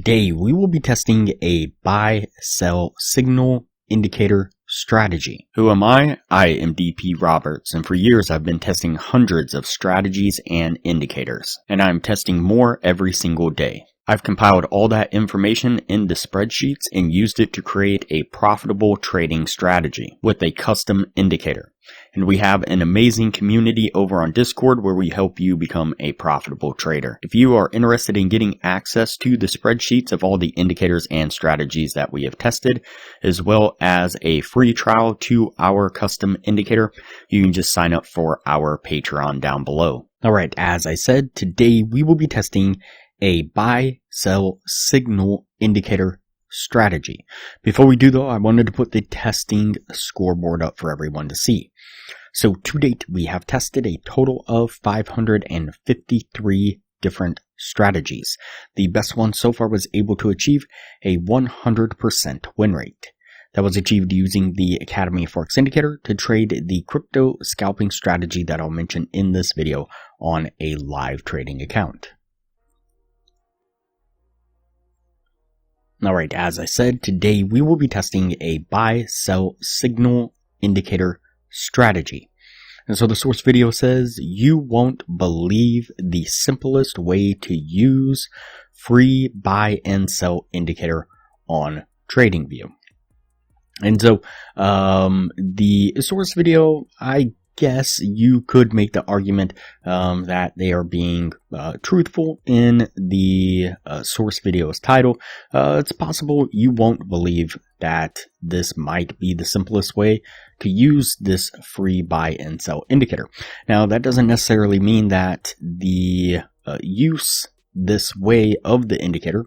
Today, we will be testing a buy-sell signal indicator strategy. Who am I? I am DP Roberts, and for years I've been testing hundreds of strategies and indicators, and I'm testing more every single day. I've compiled all that information into spreadsheets and used it to create a profitable trading strategy with a custom indicator. And we have an amazing community over on Discord where we help you become a profitable trader. If you are interested in getting access to the spreadsheets of all the indicators and strategies that we have tested, as well as a free trial to our custom indicator, you can just sign up for our Patreon down below. Alright, as I said, today we will be testing a buy-sell signal indicator strategy. Before we do though, I wanted to put the testing scoreboard up for everyone to see. So to date, we have tested a total of 553 different strategies. The best one so far was able to achieve a 100% win rate. That was achieved using the Academy Forex indicator to trade the crypto scalping strategy that I'll mention in this video on a live trading account. Alright, as I said, today we will be testing a buy-sell signal indicator strategy. And so the source video says, you won't believe the simplest way to use free buy and sell indicator on TradingView. And so the source video, I guess you could make the argument that they are being truthful in the source video's title. It's possible you won't believe that this might be the simplest way to use this free buy and sell indicator. Now, that doesn't necessarily mean that the use this way of the indicator,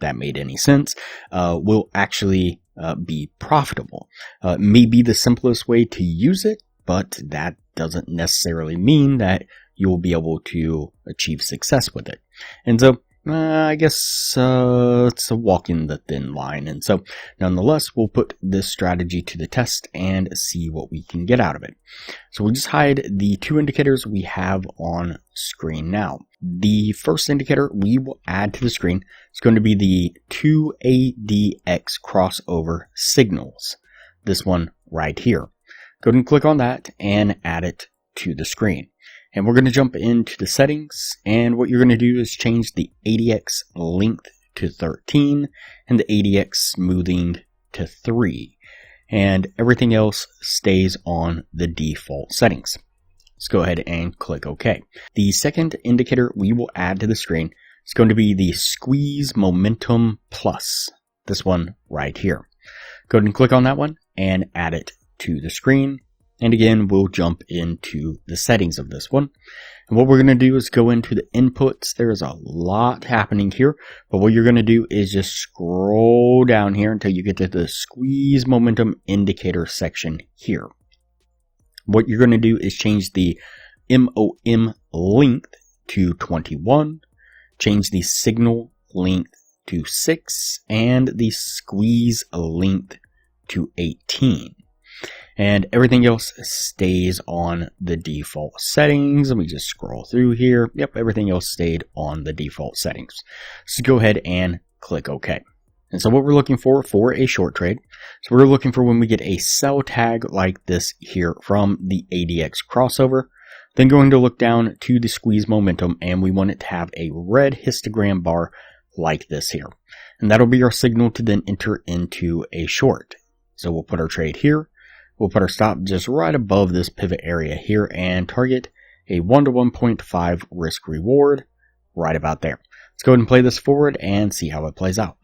that made any sense, will actually be profitable. It may be the simplest way to use it, but that doesn't necessarily mean that you'll be able to achieve success with it. And so, I guess it's a walk in the thin line. And so, nonetheless, we'll put this strategy to the test and see what we can get out of it. So we'll just hide the two indicators we have on screen now. The first indicator we will add to the screen is going to be the 2ADX crossover signals. This one right here. Go ahead and click on that and add it to the screen. And we're going to jump into the settings, and what you're going to do is change the ADX length to 13 and the ADX smoothing to 3. And everything else stays on the default settings. Let's go ahead and click OK. The second indicator we will add to the screen is going to be the Squeeze Momentum Plus. This one right here. Go ahead and click on that one and add it to the screen. And again, we'll jump into the settings of this one. And what we're going to do is go into the inputs. There's a lot happening here, but what you're going to do is just scroll down here until you get to the Squeeze Momentum Indicator section here. What you're going to do is change the MOM length to 21, change the signal length to 6, and the squeeze length to 18. And everything else stays on the default settings. Let me just scroll through here. Yep, everything else stayed on the default settings. So go ahead and click OK. And so what we're looking for a short trade, so we're looking for when we get a sell tag like this here from the ADX crossover, then going to look down to the squeeze momentum, and we want it to have a red histogram bar like this here. And that'll be our signal to then enter into a short. So we'll put our trade here. We'll put our stop just right above this pivot area here and target a 1 to 1.5 risk reward right about there. Let's go ahead and play this forward and see how it plays out.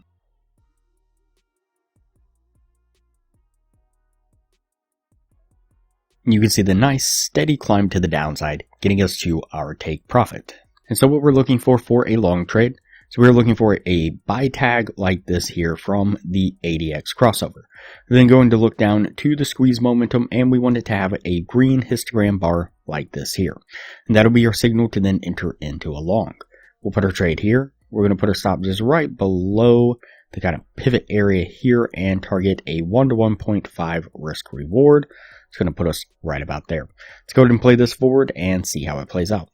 You can see the nice steady climb to the downside, getting us to our take profit. And so what we're looking for a long trade, so we're looking for a buy tag like this here from the ADX crossover. We're then going to look down to the squeeze momentum, and we want it to have a green histogram bar like this here. And that'll be our signal to then enter into a long. We'll put our trade here. We're going to put our stop just right below the kind of pivot area here and target a 1 to 1.5 risk reward. It's going to put us right about there. Let's go ahead and play this forward and see how it plays out.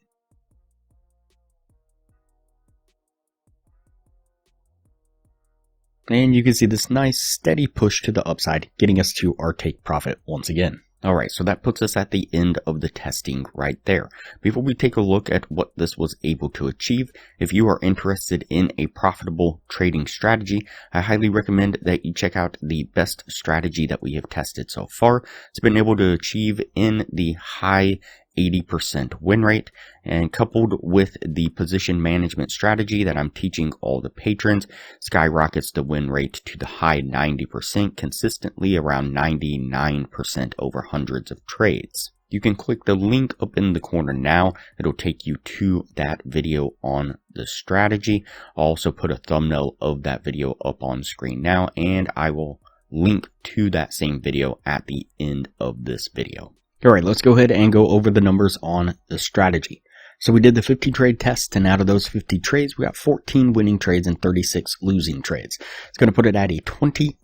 And you can see this nice steady push to the upside, getting us to our take profit once again. Alright, so that puts us at the end of the testing right there. Before we take a look at what this was able to achieve, if you are interested in a profitable trading strategy, I highly recommend that you check out the best strategy that we have tested so far. It's been able to achieve in the high 80% win rate, and coupled with the position management strategy that I'm teaching all the patrons, skyrockets the win rate to the high 90%, consistently around 99% over hundreds of trades. You can click the link up in the corner now. It'll take you to that video on the strategy. I'll also put a thumbnail of that video up on screen now, and I will link to that same video at the end of this video. Alright, let's go ahead and go over the numbers on the strategy. So we did the 50 trade test, and out of those 50 trades, we got 14 winning trades and 36 losing trades. It's going to put it at a 28%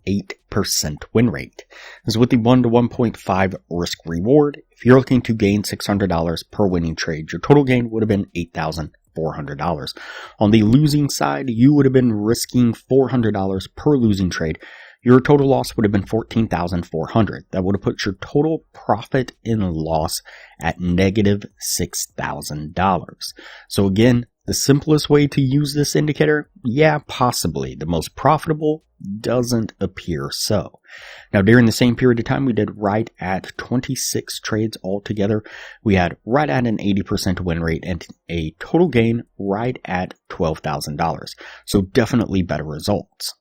win rate. This is with the 1 to 1.5 risk reward. If you're looking to gain $600 per winning trade, your total gain would have been $8,400. On the losing side, you would have been risking $400 per losing trade. Your total loss would have been $14,400. That would have put your total profit and loss at negative $6,000. So again, the simplest way to use this indicator? Yeah, possibly. The most profitable? Doesn't appear so. Now, during the same period of time, we did right at 26 trades altogether. We had right at an 80% win rate and a total gain right at $12,000. So definitely better results.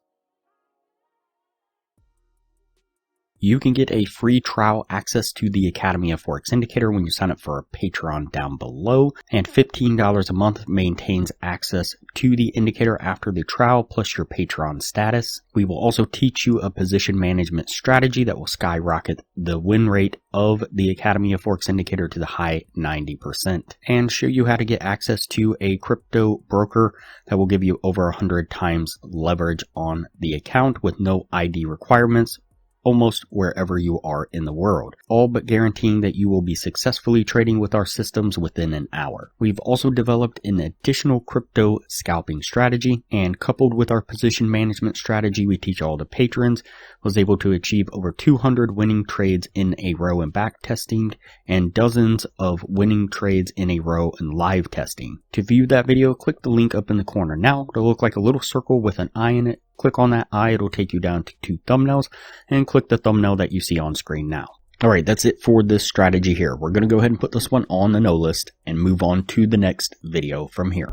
You can get a free trial access to the Academy of Forex Indicator when you sign up for a Patreon down below, and $15 a month maintains access to the indicator after the trial plus your Patreon status. We will also teach you a position management strategy that will skyrocket the win rate of the Academy of Forex Indicator to the high 90% and show you how to get access to a crypto broker that will give you over 100 times leverage on the account with no ID requirements, almost wherever you are in the world, all but guaranteeing that you will be successfully trading with our systems within an hour. We've also developed an additional crypto scalping strategy, and coupled with our position management strategy we teach all the patrons, was able to achieve over 200 winning trades in a row in back testing and dozens of winning trades in a row in live testing. To view that video, click the link up in the corner now. It'll look like a little circle with an eye in it. Click on that eye, it'll take you down to 2 thumbnails, and click the thumbnail that you see on screen now. Alright, that's it for this strategy here. We're going to go ahead and put this one on the no list and move on to the next video from here.